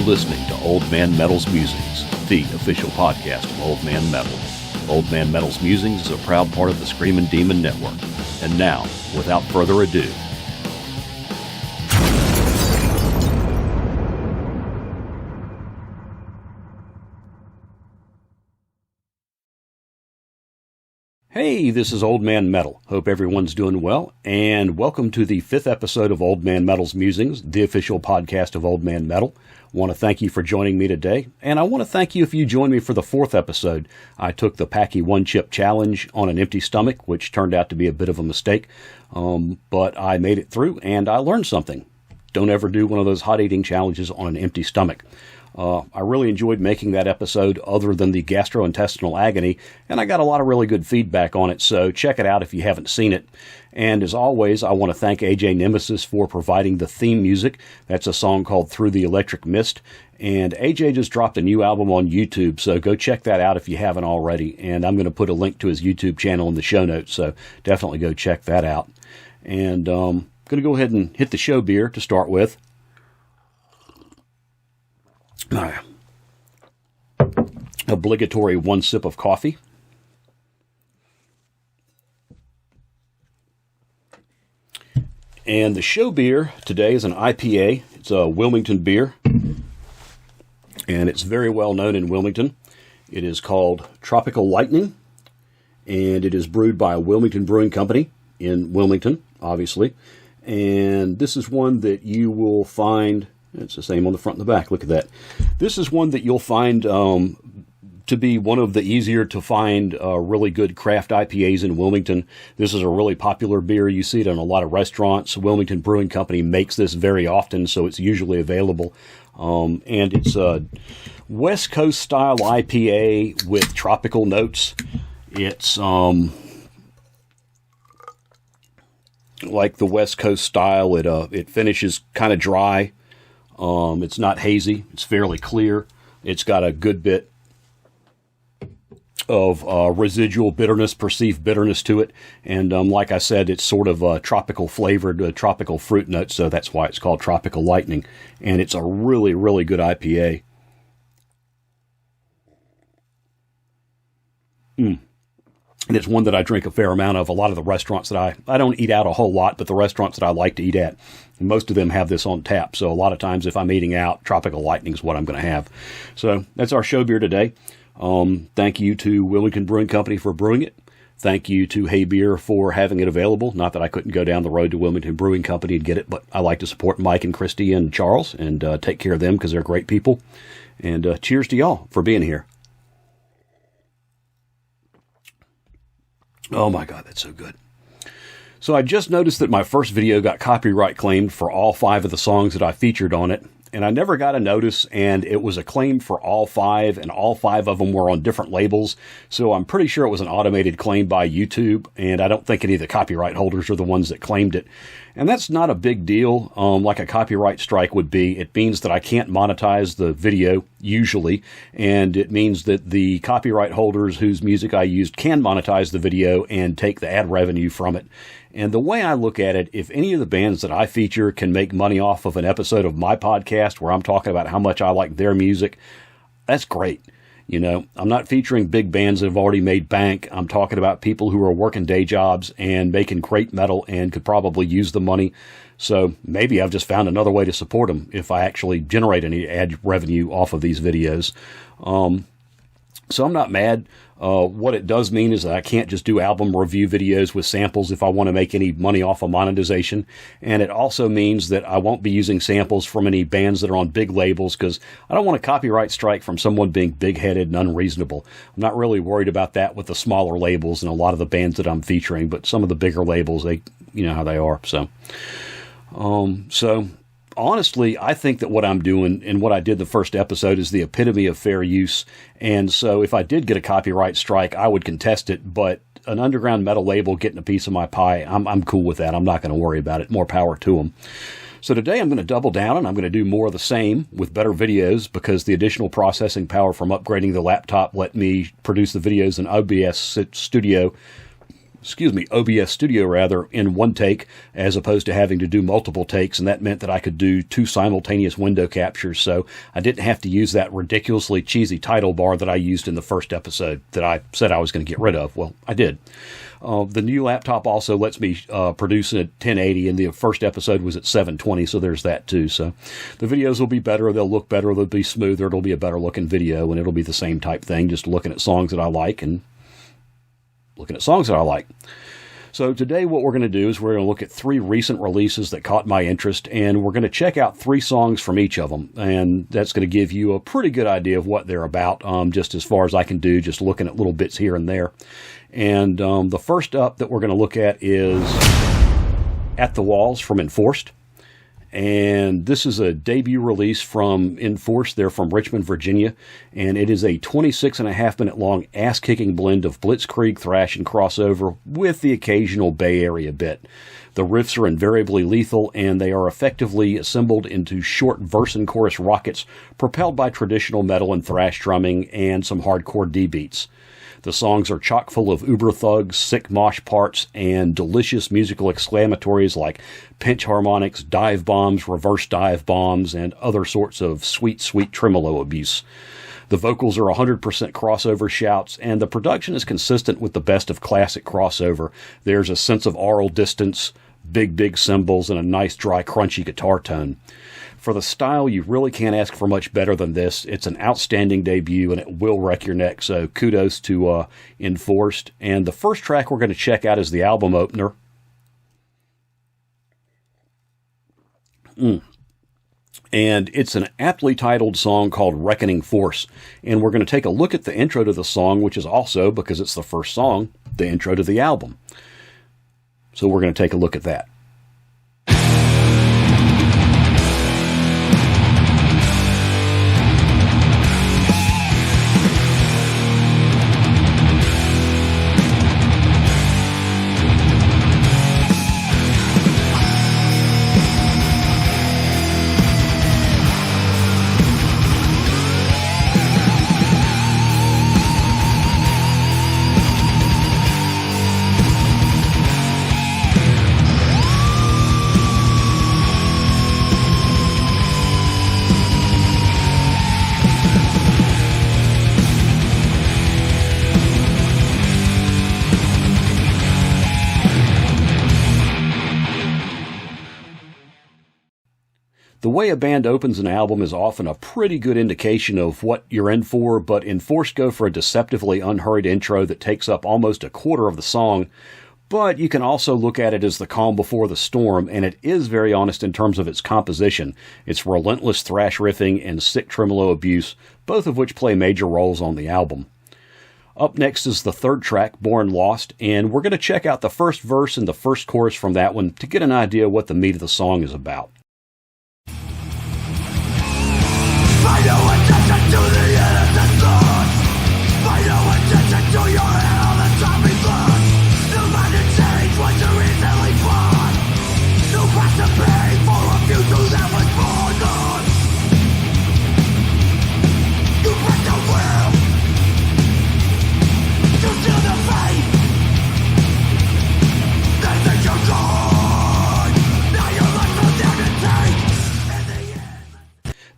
listening to Old Man Metal's Musings, the official podcast of Old Man Metal. Old Man Metal's Musings is a proud part of the Screamin' Demon Network. And now, without further ado, hey, this is Old Man Metal. Hope everyone's doing well, and welcome to the 5th episode of Old Man Metal's Musings, the official podcast of Old Man Metal. I want to thank you for joining me today, and I want to thank you if you joined me for the 4th episode. I took the Packy One Chip Challenge on an empty stomach, which turned out to be a bit of a mistake, but I made it through, and I learned something. Don't ever do one of those hot eating challenges on an empty stomach. I really enjoyed making that episode other than the gastrointestinal agony, and I got a lot of really good feedback on it, so check it out if you haven't seen it. And as always, I want to thank AJ Nemesis for providing the theme music. That's a song called Through the Electric Mist, and AJ just dropped a new album on YouTube, so go check that out if you haven't already, and I'm going to put a link to his YouTube channel in the show notes, so definitely go check that out. And I'm going to go ahead and hit the show beer to start with. Obligatory one sip of coffee. And the show beer today is an IPA. It's a Wilmington beer, and it's very well known in Wilmington. It is called Tropical Lightning, and it is brewed by Wilmington Brewing Company in Wilmington, obviously. And this is one that you will find. It's the same on the front and the back. Look at that. This is one that you'll find to be one of the easier to find really good craft IPAs in Wilmington. This is a really popular beer. You see it in a lot of restaurants. Wilmington Brewing Company makes this very often, so it's usually available. And it's a West Coast style IPA with tropical notes. It's like the West Coast style. It finishes kind of dry. It's not hazy. It's fairly clear. It's got a good bit of residual bitterness, perceived bitterness to it. And like I said, it's sort of tropical flavored, tropical fruit notes, so that's why it's called Tropical Lightning. And it's a really, really good IPA. And it's one that I drink a fair amount of. A lot of the restaurants that I don't eat out a whole lot, but the restaurants that I like to eat at, most of them have this on tap. So a lot of times if I'm eating out, Tropical Lightning is what I'm going to have. So that's our show beer today. Thank you to Wilmington Brewing Company for brewing it. Thank you to Hey Beer for having it available. Not that I couldn't go down the road to Wilmington Brewing Company and get it, but I like to support Mike and Christy and Charles and take care of them because they're great people. And cheers to y'all for being here. Oh my God, that's so good. So I just noticed that my first video got copyright claimed for all 5 of the songs that I featured on it. And I never got a notice, and it was acclaimed for all 5, and all 5 of them were on different labels. So I'm pretty sure it was an automated claim by YouTube, and I don't think any of the copyright holders are the ones that claimed it. And that's not a big deal, like a copyright strike would be. It means that I can't monetize the video, usually, and it means that the copyright holders whose music I used can monetize the video and take the ad revenue from it. And the way I look at it, if any of the bands that I feature can make money off of an episode of my podcast where I'm talking about how much I like their music, that's great. You know, I'm not featuring big bands that have already made bank. I'm talking about people who are working day jobs and making great metal and could probably use the money. So maybe I've just found another way to support them if I actually generate any ad revenue off of these videos. So I'm not mad. What it does mean is that I can't just do album review videos with samples if I want to make any money off of monetization. And it also means that I won't be using samples from any bands that are on big labels because I don't want a copyright strike from someone being big-headed and unreasonable. I'm not really worried about that with the smaller labels and a lot of the bands that I'm featuring, but some of the bigger labels, they, you know how they are. So honestly, I think that what I'm doing and what I did the first episode is the epitome of fair use. And so if I did get a copyright strike, I would contest it. But an underground metal label getting a piece of my pie, I'm cool with that. I'm not going to worry about it. More power to them. So today I'm going to double down and I'm going to do more of the same with better videos because the additional processing power from upgrading the laptop let me produce the videos in OBS Studio OBS Studio rather, in one take, as opposed to having to do multiple takes, and that meant that I could do 2 simultaneous window captures, so I didn't have to use that ridiculously cheesy title bar that I used in the first episode that I said I was going to get rid of. Well, I did. The new laptop also lets me produce at 1080, and the first episode was at 720, so there's that too. So the videos will be better, they'll look better, they'll be smoother, it'll be a better looking video, and it'll be the same type thing, just looking at songs that I like and looking at songs that I like. So today what we're going to do is we're going to look at 3 recent releases that caught my interest, and we're going to check out 3 songs from each of them, and that's going to give you a pretty good idea of what they're about, just as far as I can do, just looking at little bits here and there. And the first up that we're going to look at is At the Walls from Enforced. And this is a debut release from Enforced. They're from Richmond, Virginia. And it is a 26.5-minute long ass-kicking blend of blitzkrieg, thrash, and crossover with the occasional Bay Area bit. The riffs are invariably lethal, and they are effectively assembled into short verse and chorus rockets propelled by traditional metal and thrash drumming and some hardcore D-beats. The songs are chock full of uber thugs, sick mosh parts, and delicious musical exclamatories like pinch harmonics, dive bombs, reverse dive bombs, and other sorts of sweet, sweet tremolo abuse. The vocals are 100% crossover shouts, and the production is consistent with the best of classic crossover. There's a sense of aural distance, big, big cymbals, and a nice, dry, crunchy guitar tone. For the style, you really can't ask for much better than this. It's an outstanding debut, and it will wreck your neck, so kudos to Enforced. And the first track we're going to check out is the album opener. And it's an aptly titled song called Reckoning Force. And we're going to take a look at the intro to the song, which is also, because it's the first song, the intro to the album. So we're going to take a look at that. The way a band opens an album is often a pretty good indication of what you're in for, but Enforced go for a deceptively unhurried intro that takes up almost a quarter of the song, but you can also look at it as the calm before the storm, and it is very honest in terms of its composition. It's relentless thrash riffing and sick tremolo abuse, both of which play major roles on the album. Up next is the third track, Born Lost, and we're going to check out the first verse and the first chorus from that one to get an idea what the meat of the song is about. Pay no attention to the innocent blood. Pay no attention to your head on the zombie blood. No man to change what you easily find. No price to pay for a future that was foregone. You break the will to seal the fate. They think you're gone. Now your life will down to take.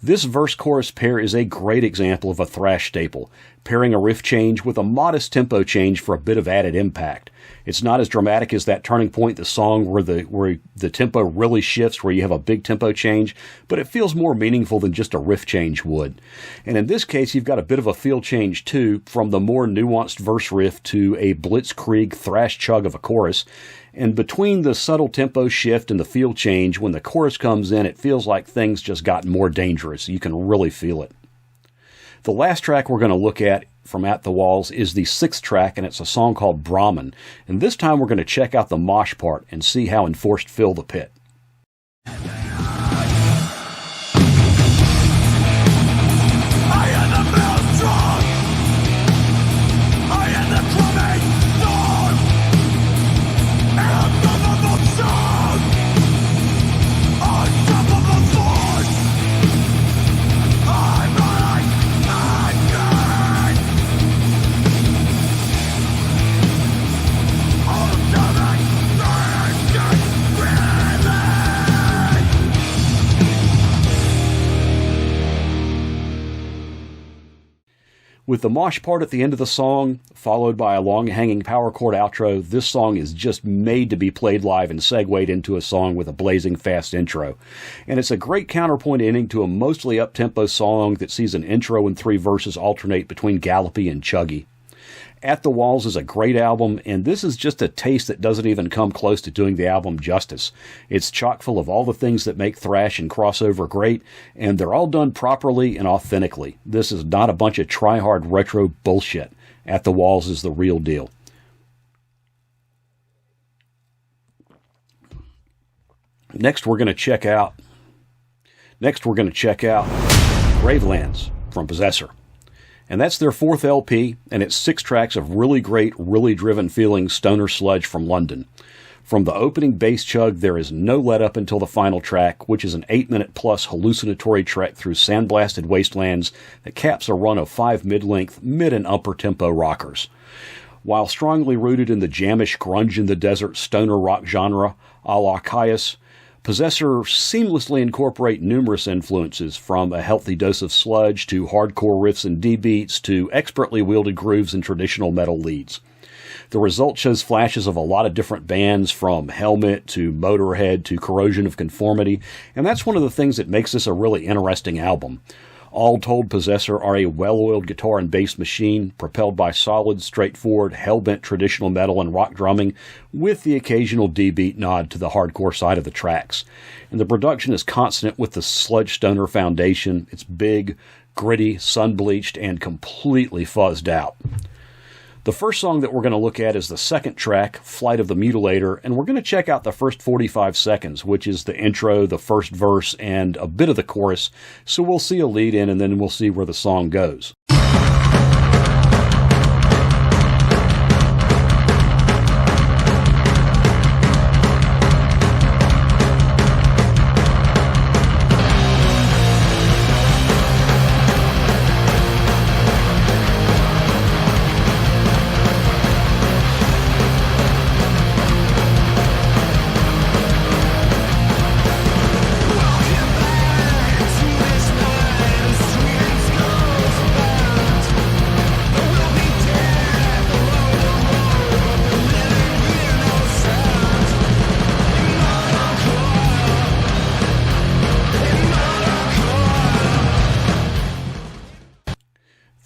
This verse-chorus pair is a great example of a thrash staple, pairing a riff change with a modest tempo change for a bit of added impact. It's not as dramatic as that turning point in the song where the tempo really shifts, where you have a big tempo change, but it feels more meaningful than just a riff change would. And in this case, you've got a bit of a feel change too, from the more nuanced verse riff to a blitzkrieg thrash chug of a chorus. And between the subtle tempo shift and the feel change, when the chorus comes in, it feels like things just got more dangerous. You can really feel it. The last track we're going to look at from At the Walls is the sixth track, and it's a song called Brahman. And this time we're going to check out the mosh part and see how Enforced fill the pit. All With the mosh part at the end of the song, followed by a long hanging power chord outro, this song is just made to be played live and segued into a song with a blazing fast intro. And it's a great counterpoint ending to a mostly up-tempo song that sees an intro and 3 verses alternate between gallopy and chuggy. At the Walls is a great album, and this is just a taste that doesn't even come close to doing the album justice. It's chock full of all the things that make thrash and crossover great, and they're all done properly and authentically. This is not a bunch of try-hard retro bullshit. At the Walls is the real deal. Next we're going to check out Gravelands from Possessor. And that's their 4th LP, and it's 6 tracks of really great, really driven feeling stoner sludge from London. From the opening bass chug, there is no let-up until the final track, which is an 8-minute-plus hallucinatory trek through sandblasted wastelands that caps a run of 5 mid-length, mid- and upper-tempo rockers. While strongly rooted in the jammish grunge-in-the-desert stoner rock genre, a la Caius, Possessor seamlessly incorporate numerous influences, from a healthy dose of sludge to hardcore riffs and D-beats to expertly wielded grooves and traditional metal leads. The result shows flashes of a lot of different bands, from Helmet to Motorhead to Corrosion of Conformity, and that's one of the things that makes this a really interesting album. All told, Possessor are a well-oiled guitar and bass machine, propelled by solid, straightforward, hell-bent traditional metal and rock drumming, with the occasional D-beat nod to the hardcore side of the tracks. And the production is consonant with the sludge stoner foundation. It's big, gritty, sun-bleached, and completely fuzzed out. The first song that we're going to look at is the second track, Flight of the Mutilator, and we're going to check out the first 45 seconds, which is the intro, the first verse, and a bit of the chorus. So we'll see a lead in, and then we'll see where the song goes.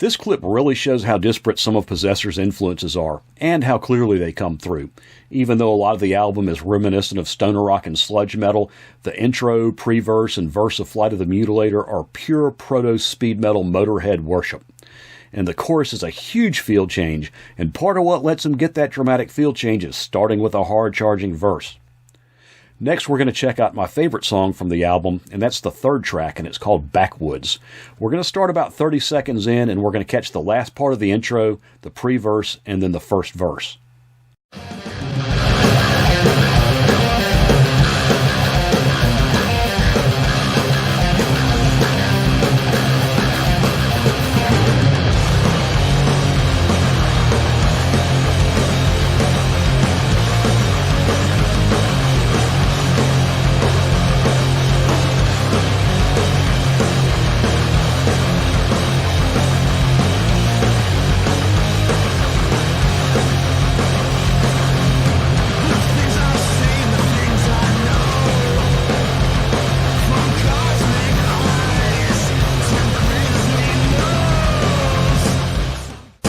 This clip really shows how disparate some of Possessor's influences are, and how clearly they come through. Even though a lot of the album is reminiscent of stoner rock and sludge metal, the intro, pre-verse, and verse of Flight of the Mutilator are pure proto-speed metal Motorhead worship. And the chorus is a huge feel change, and part of what lets them get that dramatic feel change is starting with a hard-charging verse. Next, we're going to check out my favorite song from the album, and that's the third track, and it's called Backwoods. We're going to start about 30 seconds in, and we're going to catch the last part of the intro, the pre-verse, and then the first verse.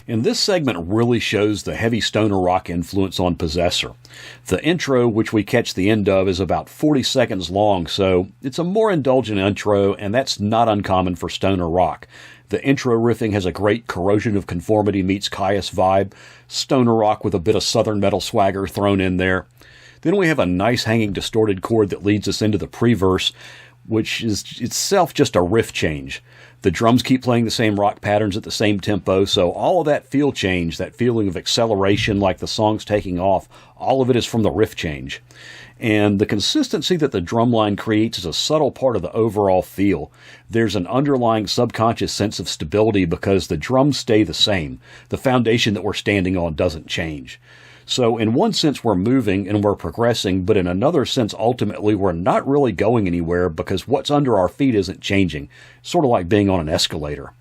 And this segment really shows the heavy stoner rock influence on Possessor. The intro, which we catch the end of, is about 40 seconds long, so it's a more indulgent intro, and that's not uncommon for stoner rock. The intro riffing has a great Corrosion of Conformity meets Caius vibe, stoner rock with a bit of southern metal swagger thrown in there. Then we have a nice hanging distorted chord that leads us into the pre-verse, which is itself just a riff change. The drums keep playing the same rock patterns at the same tempo, so all of that feel change, that feeling of acceleration like the song's taking off, all of it is from the riff change. And the consistency that the drum line creates is a subtle part of the overall feel. There's an underlying subconscious sense of stability because the drums stay the same. The foundation that we're standing on doesn't change. So in one sense we're moving and we're progressing, but in another sense ultimately we're not really going anywhere because what's under our feet isn't changing. Sort of like being on an escalator.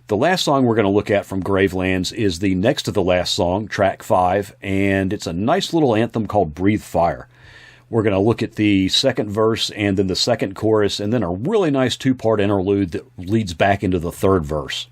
The last song we're going to look at from Gravelands is the next to the last song, track 5, and it's a nice little anthem called Breathe Fire. We're going to look at the second verse and then the second chorus, and then a really nice two-part interlude that leads back into the third verse.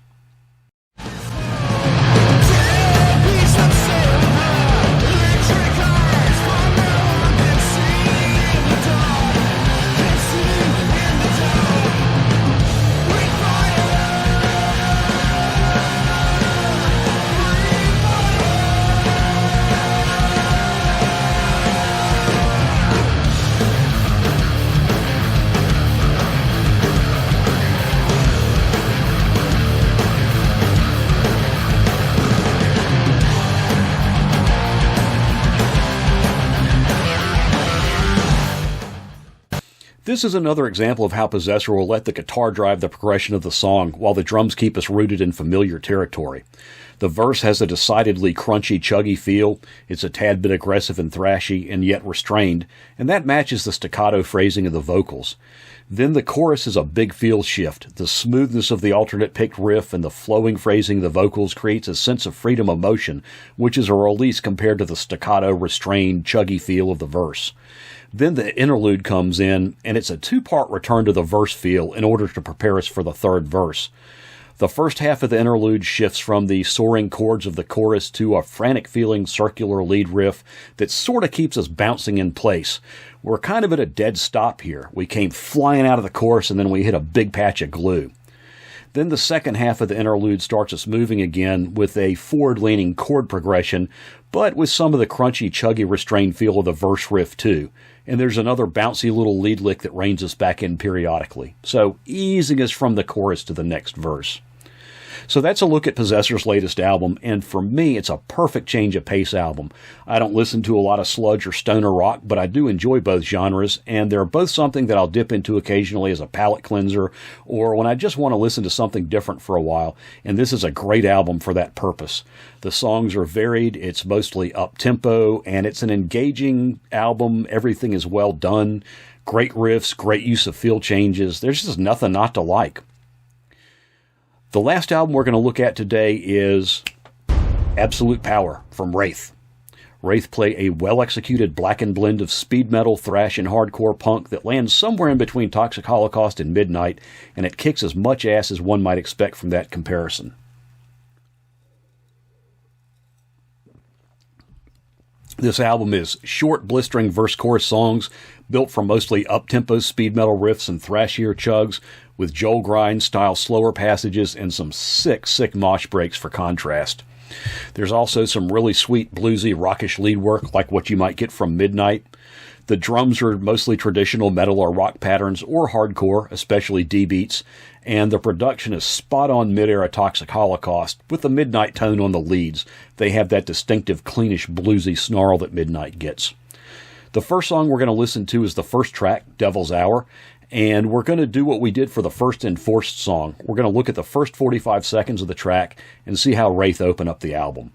This is another example of how Possessor will let the guitar drive the progression of the song while the drums keep us rooted in familiar territory. The verse has a decidedly crunchy, chuggy feel. It's a tad bit aggressive and thrashy, and yet restrained, and that matches the staccato phrasing of the vocals. Then the chorus is a big feel shift. The smoothness of the alternate picked riff and the flowing phrasing of the vocals creates a sense of freedom of motion, which is a release compared to the staccato, restrained, chuggy feel of the verse. Then the interlude comes in, and it's a two-part return to the verse feel in order to prepare us for the third verse. The first half of the interlude shifts from the soaring chords of the chorus to a frantic-feeling circular lead riff that sort of keeps us bouncing in place. We're kind of at a dead stop here. We came flying out of the chorus, and then we hit a big patch of glue. Then the second half of the interlude starts us moving again with a forward-leaning chord progression, but with some of the crunchy, chuggy, restrained feel of the verse riff too. And there's another bouncy little lead lick that reins us back in periodically. So easing us from the chorus to the next verse. So that's a look at Possessor's latest album, and for me, it's a perfect change of pace album. I don't listen to a lot of sludge or stoner rock, but I do enjoy both genres, and they're both something that I'll dip into occasionally as a palate cleanser, or when I just want to listen to something different for a while, and this is a great album for that purpose. The songs are varied, it's mostly up-tempo, and it's an engaging album. Everything is well done. Great riffs, great use of feel changes. There's just nothing not to like. The last album we're going to look at today is Absolute Power from Wraith. Wraith play a well-executed blackened blend of speed metal, thrash, and hardcore punk that lands somewhere in between Toxic Holocaust and Midnight, and it kicks as much ass as one might expect from that comparison. This album is short, blistering verse-chorus songs built from mostly up-tempo speed metal riffs and thrashier chugs, with Joel Grind-style slower passages and some sick mosh breaks for contrast. There's also some really sweet, bluesy, rockish lead work like what you might get from Midnight. The drums are mostly traditional metal or rock patterns or hardcore, especially D-beats, and the production is spot-on mid-era Toxic Holocaust with the Midnight tone on the leads. They have that distinctive, cleanish, bluesy snarl that Midnight gets. The first song we're going to listen to is the first track, Devil's Hour, and we're going to do what we did for the first Enforced song. We're going to look at the first 45 seconds of the track and see how Wraith open up the album.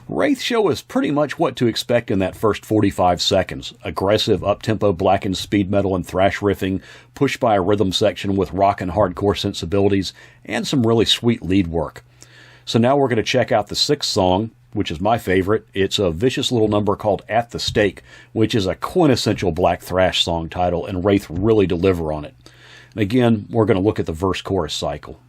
Wraith show us pretty much what to expect in that first 45 seconds. Aggressive, up-tempo, blackened speed metal and thrash riffing, pushed by a rhythm section with rock and hardcore sensibilities, and some really sweet lead work. So now we're going to check out the sixth song, which is my favorite. It's a vicious little number called At the Stake, which is a quintessential black thrash song title, and Wraith really deliver on it. And again, we're going to look at the verse-chorus cycle.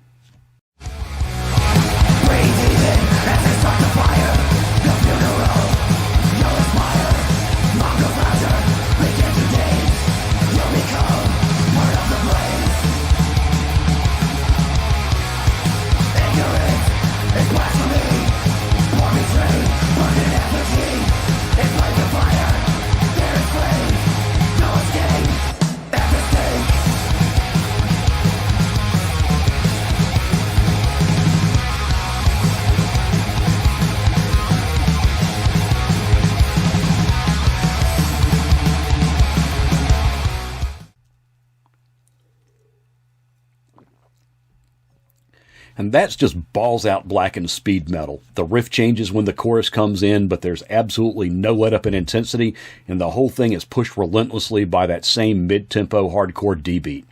And that's just balls-out blackened speed metal. The riff changes when the chorus comes in, but there's absolutely no let-up in intensity, and the whole thing is pushed relentlessly by that same mid-tempo hardcore D-beat.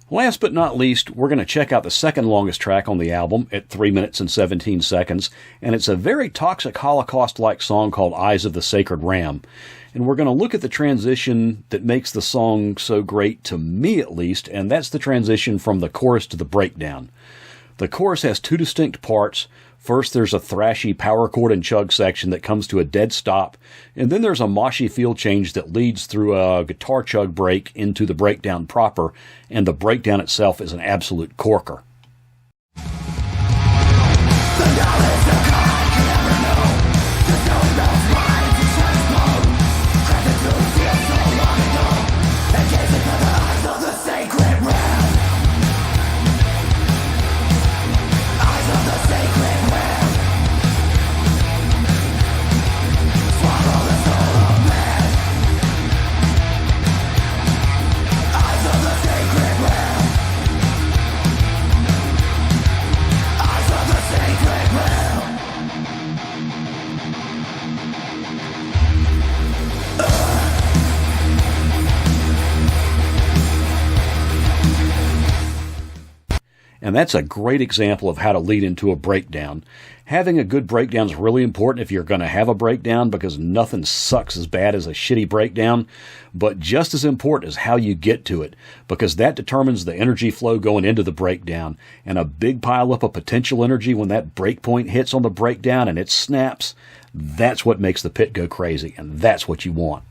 Last but not least, we're going to check out the second longest track on the album at 3 minutes and 17 seconds, and it's a very Toxic Holocaust-like song called Eyes of the Sacred Ram. And we're going to look at the transition that makes the song so great, to me at least, and that's the transition from the chorus to the breakdown. The chorus has two distinct parts. First, there's a thrashy power chord and chug section that comes to a dead stop, and then there's a moshy feel change that leads through a guitar chug break into the breakdown proper, and the breakdown itself is an absolute corker. And that's a great example of how to lead into a breakdown. Having a good breakdown is really important if you're going to have a breakdown, because nothing sucks as bad as a shitty breakdown. But just as important is how you get to it, because that determines the energy flow going into the breakdown. And a big pileup of potential energy when that break point hits on the breakdown and it snaps, that's what makes the pit go crazy, and that's what you want.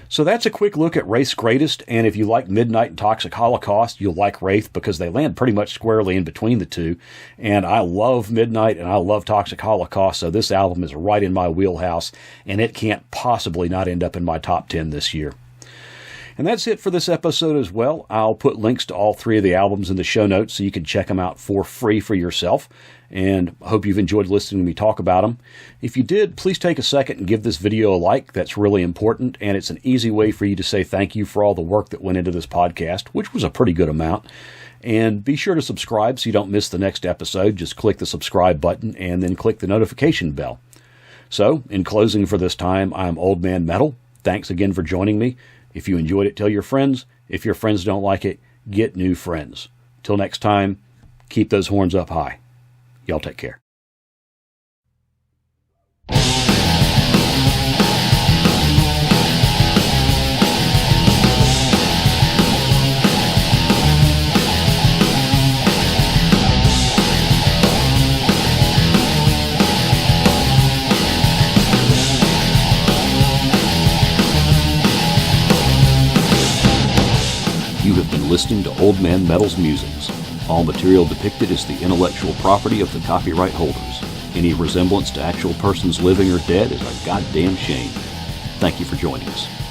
So that's a quick look at Wraith's greatest, and if you like Midnight and Toxic Holocaust, you'll like Wraith because they land pretty much squarely in between the two. And I love Midnight and I love Toxic Holocaust, so this album is right in my wheelhouse, and it can't possibly not end up in my top 10 this year. And that's it for this episode as well. I'll put links to all three of the albums in the show notes so you can check them out for free for yourself. And I hope you've enjoyed listening to me talk about them. If you did, please take a second and give this video a like. That's really important, and it's an easy way for you to say thank you for all the work that went into this podcast, which was a pretty good amount. And be sure to subscribe so you don't miss the next episode. Just click the subscribe button and then click the notification bell. So, in closing for this time, I'm Old Man Metal. Thanks again for joining me. If you enjoyed it, tell your friends. If your friends don't like it, get new friends. Till next time, keep those horns up high. Y'all take care. You have been listening to Old Man Metal's musings. All material depicted is the intellectual property of the copyright holders. Any resemblance to actual persons living or dead is a goddamn shame. Thank you for joining us.